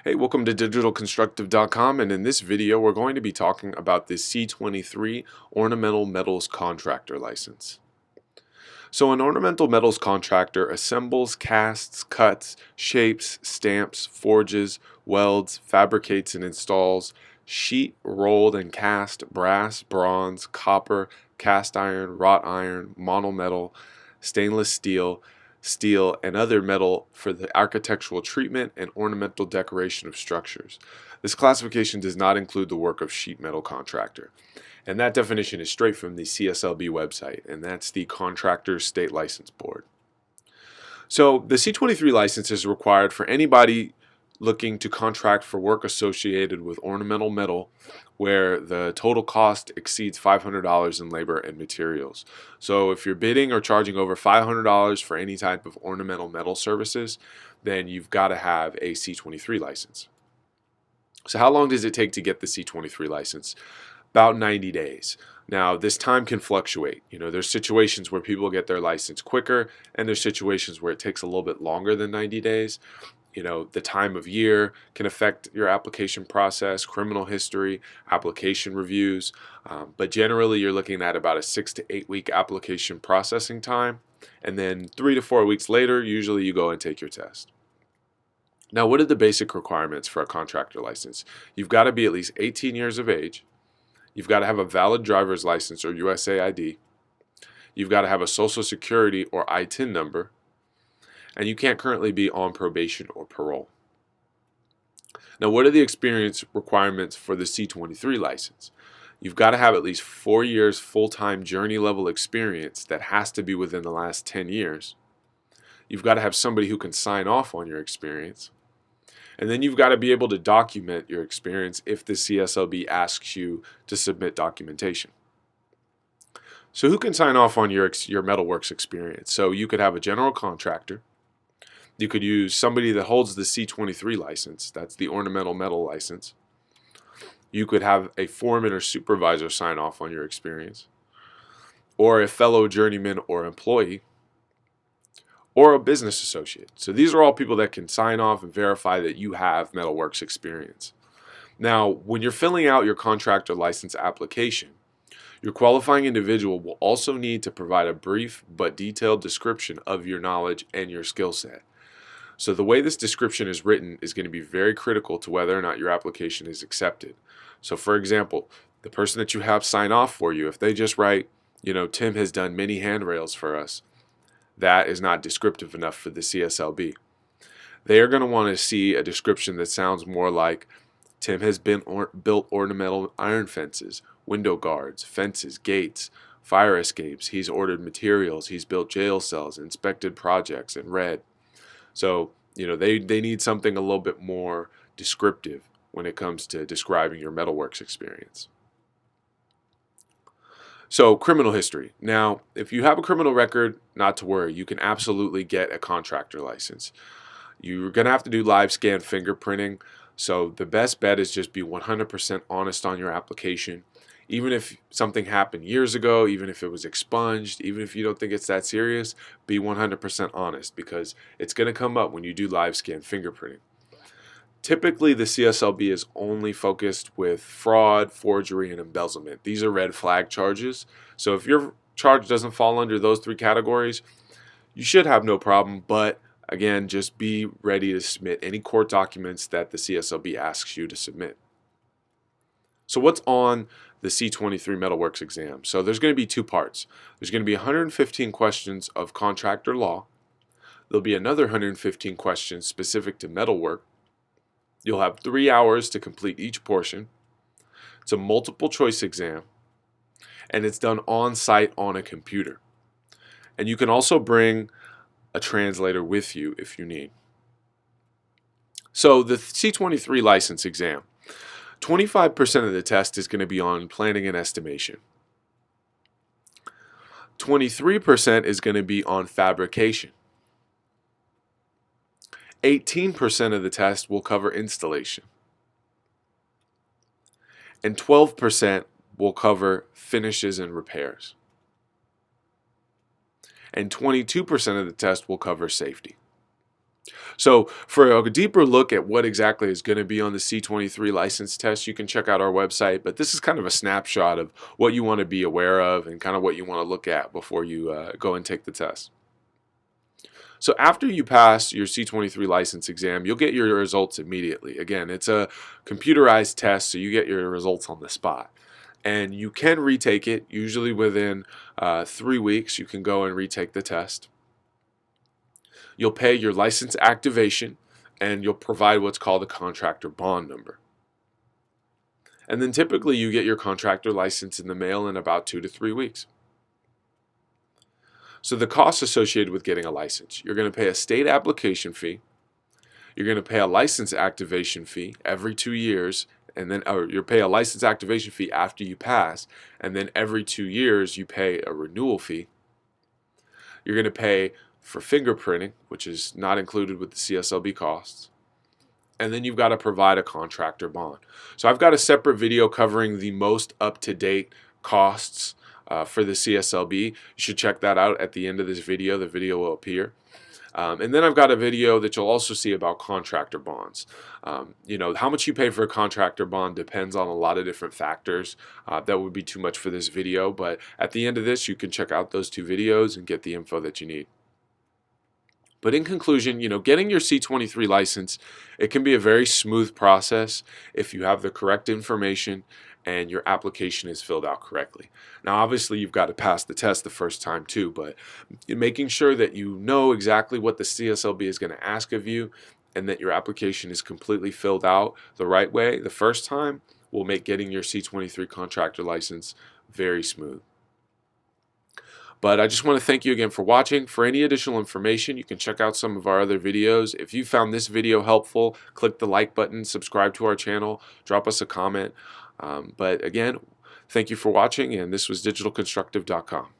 Hey, welcome to digitalconstructive.com, and in this video we're going to be talking about the C-23 Ornamental Metals Contractor license. So an ornamental metals contractor assembles, casts, cuts, shapes, stamps, forges, welds, fabricates and installs sheet, rolled and cast brass, bronze, copper, cast iron, wrought iron, monometal, stainless steel, and other metal for the architectural treatment and ornamental decoration of structures. This classification does not include the work of sheet metal contractor. And that definition is straight from the CSLB website, and that's the Contractors State License Board. So the C-23 license is required for anybody looking to contract for work associated with ornamental metal where the total cost exceeds $500 in labor and materials. So if you're bidding or charging over $500 for any type of ornamental metal services, then you've got to have a C-23 license. So how long does it take to get the C-23 license? About 90 days. Now, this time can fluctuate. There's situations where people get their license quicker, and there's situations where it takes a little bit longer than 90 days. The time of year can affect your application process, criminal history, application reviews, but generally you're looking at about a 6 to 8 week application processing time, and then 3 to 4 weeks later, usually you go and take your test. Now, what are the basic requirements for a contractor license? You've got to be at least 18 years of age. You've got to have a valid driver's license or USA ID. You've got to have a Social Security or ITIN number. And you can't currently be on probation or parole. Now, what are the experience requirements for the C-23 license? You've got to have at least 4 years full-time journey level experience that has to be within the last 10 years. You've got to have somebody who can sign off on your experience. And then you've got to be able to document your experience if the CSLB asks you to submit documentation. So who can sign off on your metalworks experience? So you could have a general contractor. You could use somebody that holds the C-23 license. That's the ornamental metal license. You could have a foreman or supervisor sign off on your experience. Or a fellow journeyman or employee. Or a business associate. So these are all people that can sign off and verify that you have metalworks experience. Now, when you're filling out your contractor license application, your qualifying individual will also need to provide a brief but detailed description of your knowledge and your skill set. So the way this description is written is going to be very critical to whether or not your application is accepted. So for example, the person that you have sign off for you, if they just write, Tim has done many handrails for us, that is not descriptive enough for the CSLB. They are going to want to see a description that sounds more like Tim has built ornamental iron fences, window guards, fences, gates, fire escapes. He's ordered materials. He's built jail cells, inspected projects, and read. So, they need something a little bit more descriptive when it comes to describing your metalworks experience. So, criminal history. Now, if you have a criminal record, not to worry. You can absolutely get a contractor license. You're going to have to do live scan fingerprinting. So, the best bet is just be 100% honest on your application. Even if something happened years ago, even if it was expunged, even if you don't think it's that serious, be 100% honest because it's going to come up when you do live scan fingerprinting. Typically, the CSLB is only focused with fraud, forgery, and embezzlement. These are red flag charges. So if your charge doesn't fall under those 3 categories, you should have no problem. But again, just be ready to submit any court documents that the CSLB asks you to submit. So what's on the C-23 Metalworks exam? So there's going to be 2 parts. There's going to be 115 questions of contractor law. There'll be another 115 questions specific to metalwork. You'll have 3 hours to complete each portion. It's a multiple choice exam, and it's done on site on a computer. And you can also bring a translator with you if you need. So the C-23 license exam, 25% of the test is going to be on planning and estimation. 23% is going to be on fabrication. 18% of the test will cover installation. And 12% will cover finishes and repairs. And 22% of the test will cover safety. So for a deeper look at what exactly is going to be on the C-23 license test, you can check out our website, but this is kind of a snapshot of what you want to be aware of and kind of what you want to look at before you go and take the test. So after you pass your C-23 license exam, you'll get your results immediately. Again, it's a computerized test, so you get your results on the spot. And you can retake it, usually within 3 weeks, you can go and retake the test. You'll pay your license activation, and you'll provide what's called a contractor bond number. And then typically you get your contractor license in the mail in about 2 to 3 weeks. So the costs associated with getting a license, you're going to pay a state application fee, you're going to pay a license activation fee every 2 years, and then you pay a license activation fee after you pass, and then every 2 years you pay a renewal fee. You're going to pay for fingerprinting, which is not included with the CSLB costs. And then you've got to provide a contractor bond. So I've got a separate video covering the most up-to-date costs for the CSLB. You should check that out at the end of this video. The video will appear. And then I've got a video that you'll also see about contractor bonds. How much you pay for a contractor bond depends on a lot of different factors. That would be too much for this video, but at the end of this, you can check out those 2 videos and get the info that you need. But in conclusion, getting your C-23 license, it can be a very smooth process if you have the correct information and your application is filled out correctly. Now, obviously, you've got to pass the test the first time too, but making sure that you know exactly what the CSLB is going to ask of you and that your application is completely filled out the right way the first time will make getting your C-23 contractor license very smooth. But I just want to thank you again for watching. For any additional information, you can check out some of our other videos. If you found this video helpful, click the like button, subscribe to our channel, drop us a comment. But again, thank you for watching, and this was digitalconstructive.com.